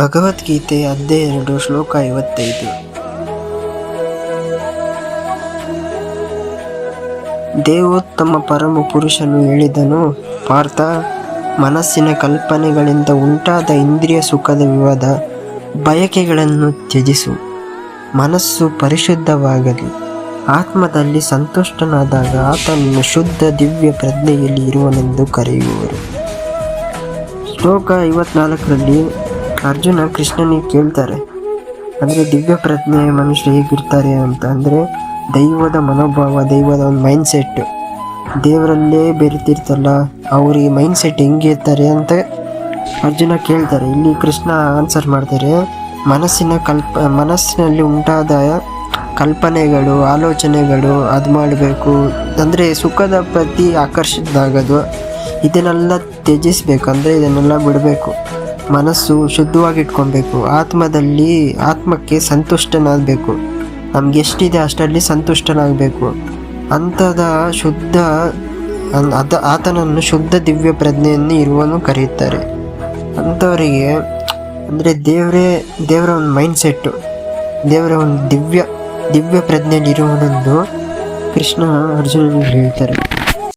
ಭಗವದ್ಗೀತೆ ಅಧ್ಯಾಯ 2 ಶ್ಲೋಕ 55. ದೇವೋತ್ತಮ ಪರಮ ಪುರುಷನು ಹೇಳಿದನು, ಪಾರ್ಥ, ಮನಸ್ಸಿನ ಕಲ್ಪನೆಗಳಿಂದ ಉಂಟಾದ ಇಂದ್ರಿಯ ಸುಖದ ವಿವಾದ ಬಯಕೆಗಳನ್ನು ತ್ಯಜಿಸು. ಮನಸ್ಸು ಪರಿಶುದ್ಧವಾಗಲಿ. ಆತ್ಮದಲ್ಲಿ ಸಂತುಷ್ಟನಾದಾಗ ಆತನನ್ನು ಶುದ್ಧ ದಿವ್ಯ ಪ್ರಜ್ಞೆಯಲ್ಲಿ ಇರುವನೆಂದು ಕರೆಯುವರು. ಶ್ಲೋಕ 54ರಲ್ಲಿ ಅರ್ಜುನ ಕೃಷ್ಣನಿಗೆ ಕೇಳ್ತಾರೆ, ಅಂದರೆ ದಿವ್ಯ ಪ್ರಜ್ಞೆಯ ಮನುಷ್ಯರು ಹೇಗಿರ್ತಾರೆ ಅಂತ. ಅಂದರೆ ದೈವದ ಮನೋಭಾವ, ದೈವದ ಒಂದು ಮೈಂಡ್ಸೆಟ್, ದೇವರಲ್ಲೇ ಬೆರೆತಿರ್ತಲ್ಲ, ಅವ್ರಿಗೆ ಮೈಂಡ್ಸೆಟ್ ಹೆಂಗಿರ್ತಾರೆ ಅಂತ ಅರ್ಜುನ ಕೇಳ್ತಾರೆ. ಇಲ್ಲಿ ಕೃಷ್ಣ ಆನ್ಸರ್ ಮಾಡ್ತಾರೆ, ಮನಸ್ಸಿನಲ್ಲಿ ಉಂಟಾದ ಕಲ್ಪನೆಗಳು, ಆಲೋಚನೆಗಳು ಅದು ಮಾಡಬೇಕು. ಅಂದರೆ ಸುಖದ ಪ್ರತಿ ಆಕರ್ಷಿತನಾಗೋದು, ಇದನ್ನೆಲ್ಲ ತ್ಯಜಿಸ್ಬೇಕು. ಅಂದರೆ ಇದನ್ನೆಲ್ಲ ಬಿಡಬೇಕು. ಮನಸ್ಸು ಶುದ್ಧವಾಗಿಟ್ಕೊಬೇಕು. ಆತ್ಮಕ್ಕೆ ಸಂತುಷ್ಟನಾಗಬೇಕು. ನಮ್ಗೆ ಎಷ್ಟಿದೆ ಅಷ್ಟರಲ್ಲಿ ಸಂತುಷ್ಟನಾಗಬೇಕು. ಅಂಥದ ಆತನನ್ನು ಶುದ್ಧ ದಿವ್ಯ ಪ್ರಜ್ಞೆಯನ್ನು ಇರುವನು ಕರೆಯುತ್ತಾರೆ. ಅಂಥವರಿಗೆ ಅಂದರೆ ದೇವರ ಒಂದು ಮೈಂಡ್ಸೆಟ್ಟು, ದೇವರ ಒಂದು ದಿವ್ಯ ಪ್ರಜ್ಞೆಯಲ್ಲಿ ಇರುವನೆಂದು ಕೃಷ್ಣ ಅರ್ಜುನನಿಗೆ ಹೇಳ್ತಾರೆ.